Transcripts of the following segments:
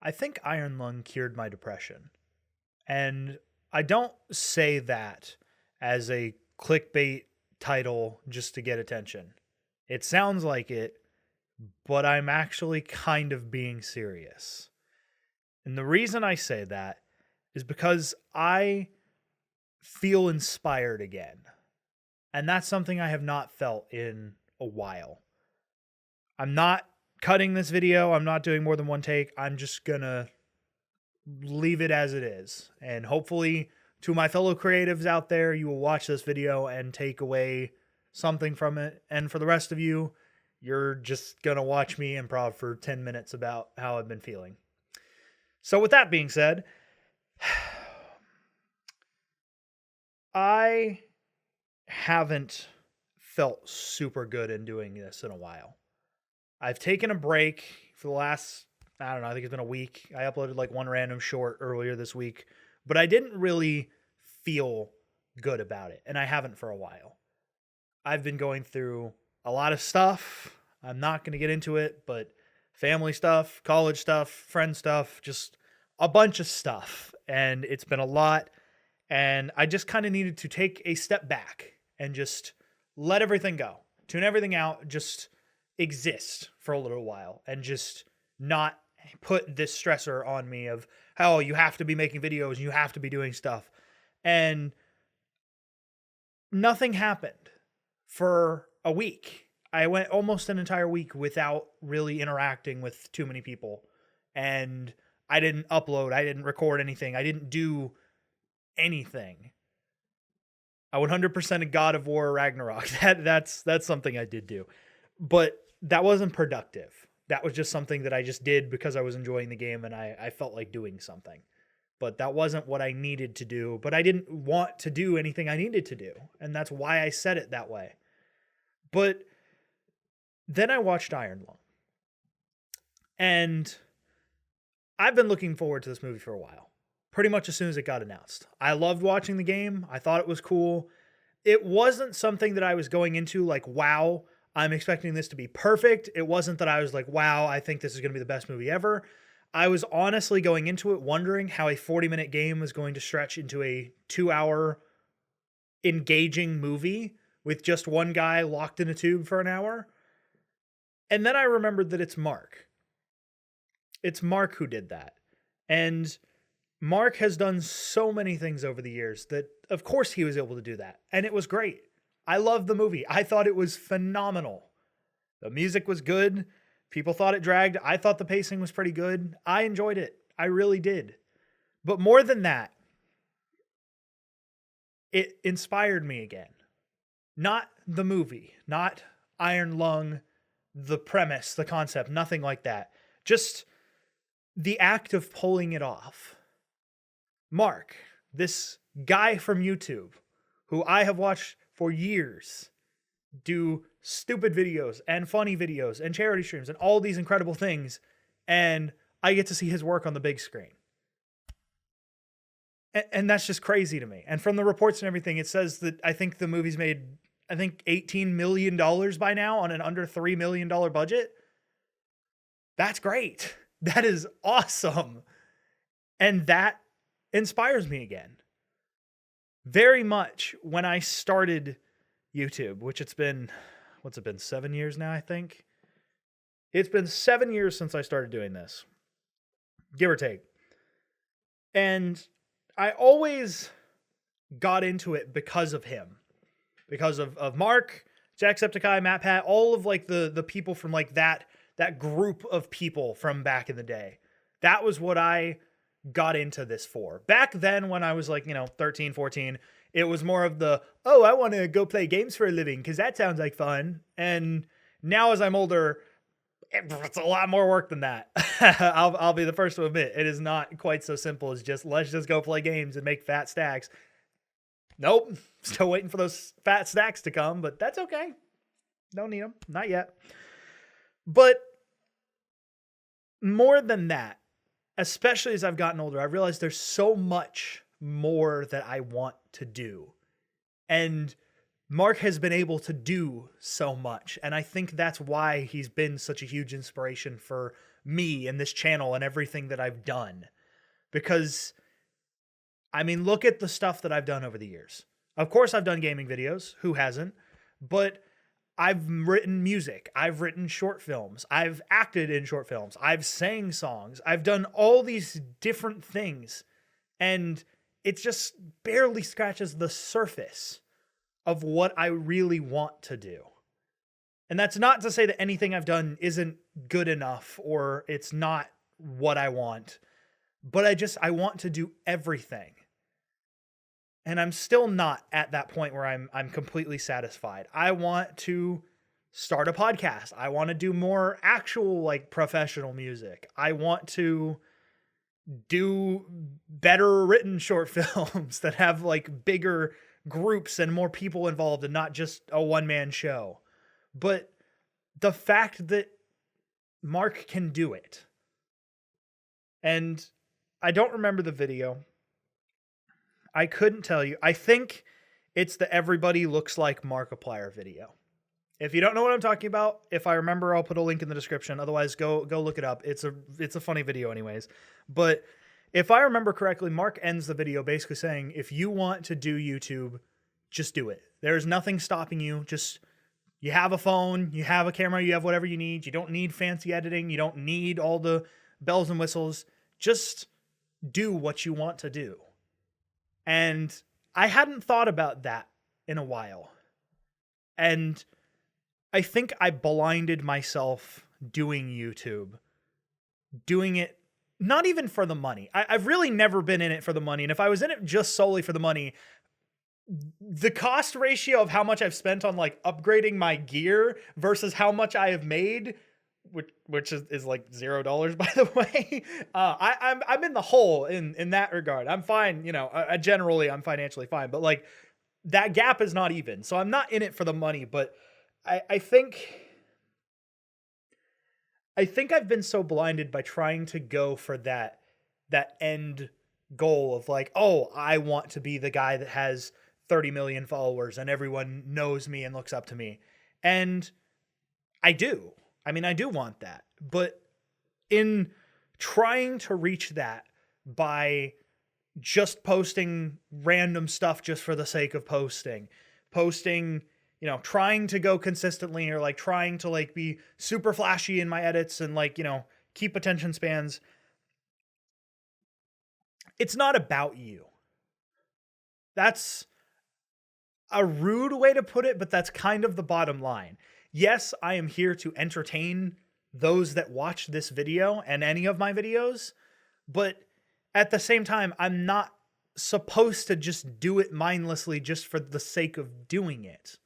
I think Iron Lung cured my depression. And I don't say that as a clickbait title just to get attention. It sounds like it, but I'm actually kind of being serious. And the reason I say that is because I feel inspired again. And that's something I have not felt in a while. I'm not cutting this video. I'm not doing more than one take. I'm just going to leave it as it is. And hopefully, to my fellow creatives out there, you will watch this video and take away something from it. And for the rest of you, you're just going to watch me improv for 10 minutes about how I've been feeling. So, with that being said, I haven't felt super good in doing this in a while. I've taken a break for the last, I don't know, I think it's been a week. I uploaded like one random short earlier this week, but I didn't really feel good about it, and I haven't for a while. I've been going through a lot of stuff. I'm not going to get into it, but family stuff, college stuff, friend stuff, just a bunch of stuff. And it's been a lot. And I just kind of needed to take a step back and just let everything go, tune everything out, just exist for a little while and just not put this stressor on me of how you have to be making videos and you have to be doing stuff. And nothing happened for a week. I went almost an entire week without really interacting with too many people. And I didn't upload, I didn't record anything, I didn't do anything. I 100% God of War Ragnarok. That's something I did do. But that wasn't productive. That was just something that I just did because I was enjoying the game and I felt like doing something. But that wasn't what I needed to do. But I didn't want to do anything I needed to do. And that's why I said it that way. But then I watched Iron Lung. And I've been looking forward to this movie for a while. Pretty much as soon as it got announced. I loved watching the game. I thought it was cool. It wasn't something that I was going into like, wow, I'm expecting this to be perfect. It wasn't that I was like, wow, I think this is going to be the best movie ever. I was honestly going into it wondering how a 40-minute game was going to stretch into a 2-hour engaging movie with just one guy locked in a tube for an hour. And then I remembered that it's Mark. It's Mark who did that. And Mark has done so many things over the years that, of course, he was able to do that. And it was great. I loved the movie. I thought it was phenomenal. The music was good. People thought it dragged. I thought the pacing was pretty good. I enjoyed it. I really did. But more than that, it inspired me again. Not the movie, not Iron Lung, the premise, the concept, nothing like that. Just the act of pulling it off. Mark, this guy from YouTube, who I have watched for years, do stupid videos and funny videos and charity streams and all these incredible things, and I get to see his work on the big screen. And that's just crazy to me. And from the reports and everything, it says that I think the movie's made, $18 million by now on an under $3 million budget. That's great. That is awesome. And that inspires me again. Very much when I started YouTube, which it's been, 7 years now, I think? It's been 7 years since I started doing this, give or take. And I always got into it because of him. Because of Mark, Jacksepticeye, Matt Pat, all of like the people from like that group of people from back in the day. That was what I got into this for. Back then when I was like, 13, 14, it was more of the, oh, I want to go play games for a living because that sounds like fun. And now as I'm older, it's a lot more work than that. I'll be the first to admit it is not quite so simple as just let's just go play games and make fat stacks. Nope. Still waiting for those fat stacks to come, but that's okay. Don't need them. Not yet. But more than that, especially as I've gotten older, I realized there's so much more that I want to do. And Mark has been able to do so much. And I think that's why he's been such a huge inspiration for me and this channel and everything that I've done. Because, I mean, look at the stuff that I've done over the years. Of course, I've done gaming videos. Who hasn't? But I've written music. I've written short films. I've acted in short films. I've sang songs. I've done all these different things. And it just barely scratches the surface of what I really want to do. And that's not to say that anything I've done isn't good enough or it's not what I want. But I want to do everything. And I'm still not at that point where I'm completely satisfied. I want to start a podcast. I want to do more actual like professional music. I want to do better written short films that have like bigger groups and more people involved and not just a one-man show. But the fact that Mark can do it. And I don't remember the video. I couldn't tell you. I think it's the Everybody Looks Like Markiplier video. If you don't know what I'm talking about, if I remember, I'll put a link in the description. Otherwise, go look it up. It's a funny video anyways. But if I remember correctly, Mark ends the video basically saying, if you want to do YouTube, just do it. There's nothing stopping you. Just, you have a phone, you have a camera, you have whatever you need. You don't need fancy editing. You don't need all the bells and whistles. Just do what you want to do. And I hadn't thought about that in a while. And I think I blinded myself doing YouTube. Doing it not even for the money. I've really never been in it for the money. And if I was in it just solely for the money, the cost ratio of how much I've spent on like upgrading my gear versus how much I have made, which is like $0, by the way. I'm in the hole in that regard. I'm fine, you know. Generally I'm financially fine, but like that gap is not even. So I'm not in it for the money. But I think I've been so blinded by trying to go for that end goal of like, oh, I want to be the guy that has 30 million followers and everyone knows me and looks up to me. And I do. I mean, I do want that. But in trying to reach that by just posting random stuff just for the sake of posting, you know, trying to go consistently or like trying to like be super flashy in my edits and like, you know, keep attention spans. It's not about you. That's a rude way to put it, but that's kind of the bottom line. Yes, I am here to entertain those that watch this video and any of my videos, but at the same time, I'm not supposed to just do it mindlessly just for the sake of doing it.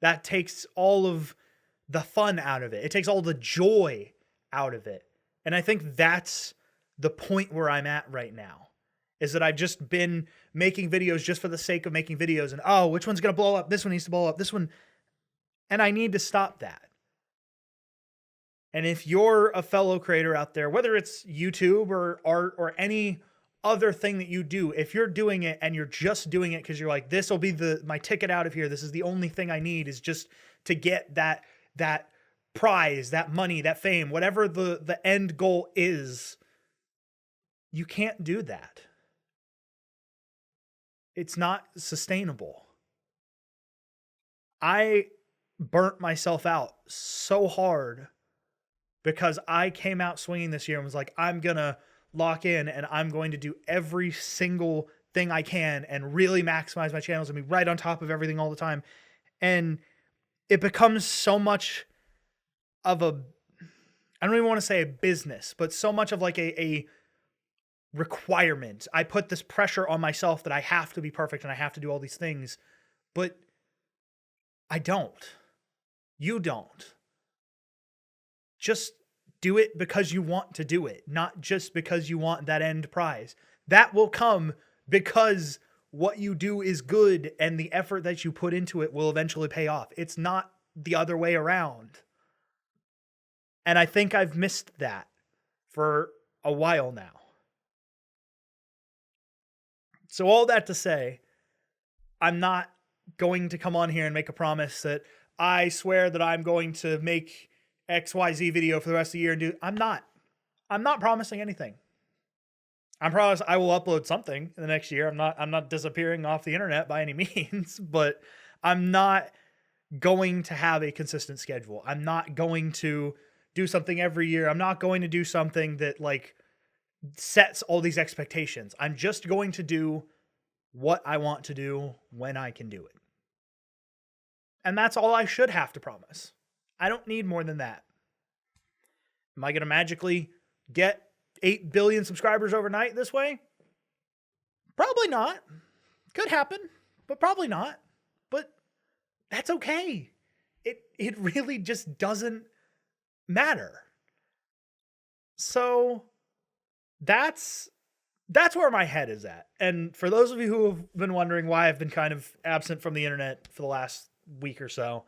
That takes all of the fun out of it. It takes all the joy out of it. And I think that's the point where I'm at right now, is that I've just been making videos just for the sake of making videos. And, oh, which one's going to blow up? This one needs to blow up. This one. And I need to stop that. And if you're a fellow creator out there, whether it's YouTube or art or any other thing that you do, if you're doing it and you're just doing it because you're like, this will be my ticket out of here. This is the only thing I need is just to get that prize, that money, that fame, whatever the end goal is, you can't do that. It's not sustainable. I burnt myself out so hard because I came out swinging this year and was like, I'm going to lock in and I'm going to do every single thing I can and really maximize my channels and be right on top of everything all the time. And it becomes so much of I don't even want to say a business, but so much of like a requirement. I put this pressure on myself that I have to be perfect and I have to do all these things, but I don't. You don't. Just do it because you want to do it, not just because you want that end prize. That will come because what you do is good and the effort that you put into it will eventually pay off. It's not the other way around. And I think I've missed that for a while now. So all that to say, I'm not going to come on here and make a promise that I swear that I'm going to make XYZ video for the rest of the year and I'm not. I'm not promising anything. I promise I will upload something in the next year. I'm not disappearing off the internet by any means, but I'm not going to have a consistent schedule. I'm not going to do something every year. I'm not going to do something that like sets all these expectations. I'm just going to do what I want to do when I can do it. And that's all I should have to promise. I don't need more than that. Am I going to magically get 8 billion subscribers overnight this way? Probably not. Could happen, but probably not. But that's okay. It really just doesn't matter. So that's where my head is at. And for those of you who have been wondering why I've been kind of absent from the internet for the last week or so,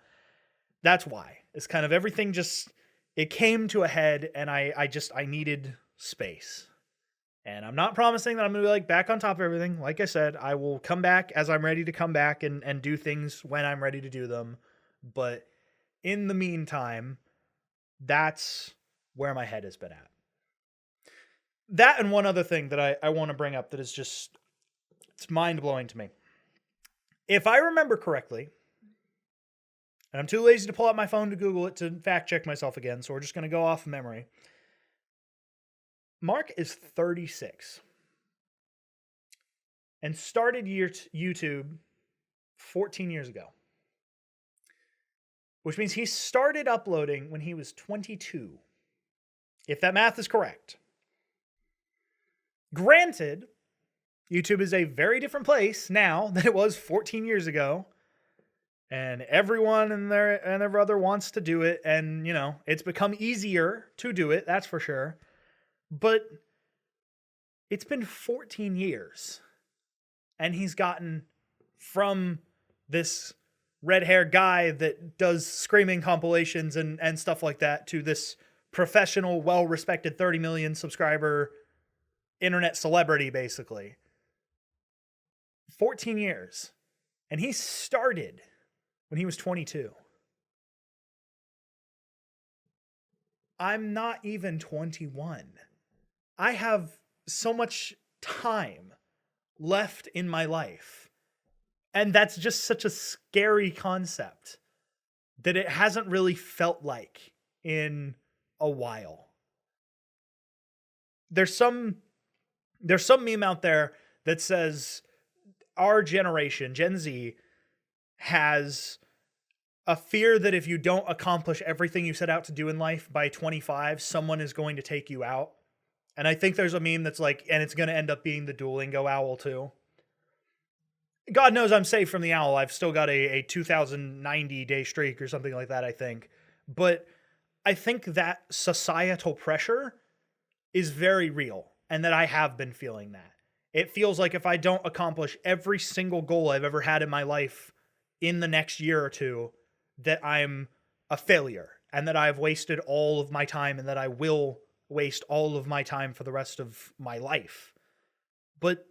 that's why. It's kind of everything just, it came to a head and I needed space. And I'm not promising that I'm going to be like back on top of everything. Like I said, I will come back as I'm ready to come back and do things when I'm ready to do them. But in the meantime, that's where my head has been at. That and one other thing that I want to bring up that is just, it's mind-blowing to me. If I remember correctly, and I'm too lazy to pull out my phone to Google it to fact check myself again, so we're just going to go off of memory. Mark is 36 and started YouTube 14 years ago, which means he started uploading when he was 22, if that math is correct. Granted, YouTube is a very different place now than it was 14 years ago. And everyone and their brother wants to do it. And, you know, it's become easier to do it. That's for sure. But it's been 14 years. And he's gotten from this red-haired guy that does screaming compilations and stuff like that to this professional, well-respected 30 million subscriber internet celebrity, basically. 14 years. And he started when he was 22. I'm not even 21. I have so much time left in my life. And that's just such a scary concept that it hasn't really felt like in a while. There's some meme out there that says our generation, Gen Z, has a fear that if you don't accomplish everything you set out to do in life by 25, someone is going to take you out. And I think there's a meme that's like, and it's going to end up being the Duolingo owl too. God knows I'm safe from the owl. I've still got a 2090 day streak or something like that, I think. But I think that societal pressure is very real and that I have been feeling that. It feels like if I don't accomplish every single goal I've ever had in my life in the next year or two, that I'm a failure and that I've wasted all of my time and that I will waste all of my time for the rest of my life. But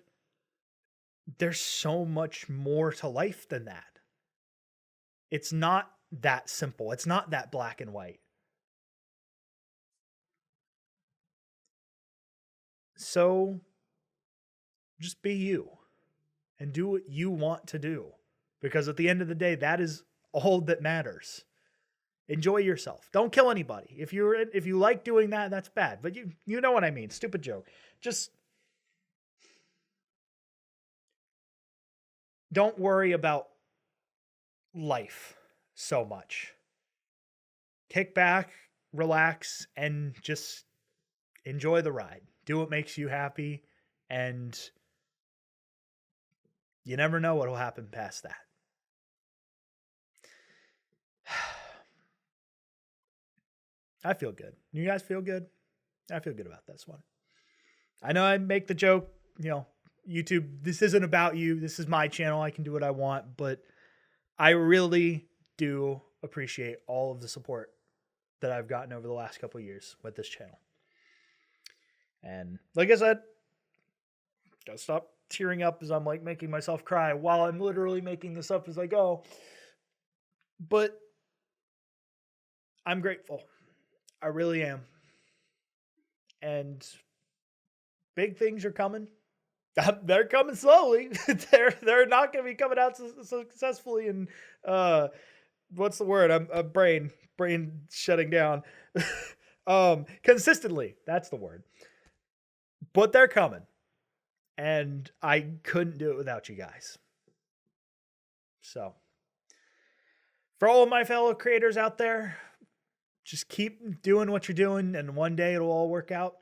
there's so much more to life than that. It's not that simple. It's not that black and white. So just be you and do what you want to do. Because at the end of the day, that is all that matters. Enjoy yourself. Don't kill anybody. If you like doing that, that's bad. But you know what I mean. Stupid joke. Just don't worry about life so much. Kick back, relax, and just enjoy the ride. Do what makes you happy, and you never know what will happen past that. I feel good. You guys feel good? I feel good about this one. I know I make the joke, YouTube, this isn't about you. This is my channel. I can do what I want, but I really do appreciate all of the support that I've gotten over the last couple of years with this channel. And like I said, gotta stop tearing up as I'm like making myself cry while I'm literally making this up as I go. But I'm grateful. I really am. and big things are coming. They're coming slowly. They're not going to be coming out successfully. And what's the word? I'm brain shutting down. Consistently. That's the word. But they're coming, and I couldn't do it without you guys. So, for all of my fellow creators out there, just keep doing what you're doing, and one day it'll all work out.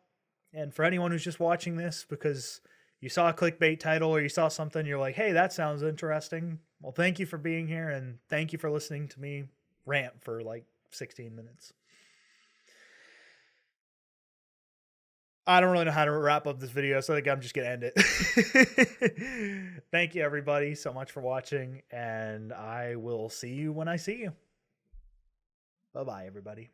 And for anyone who's just watching this because you saw a clickbait title or you saw something, you're like, hey, that sounds interesting. Well, thank you for being here, and thank you for listening to me rant for like 16 minutes. I don't really know how to wrap up this video, so I think I'm just going to end it. Thank you, everybody, so much for watching, and I will see you when I see you. Bye-bye, everybody.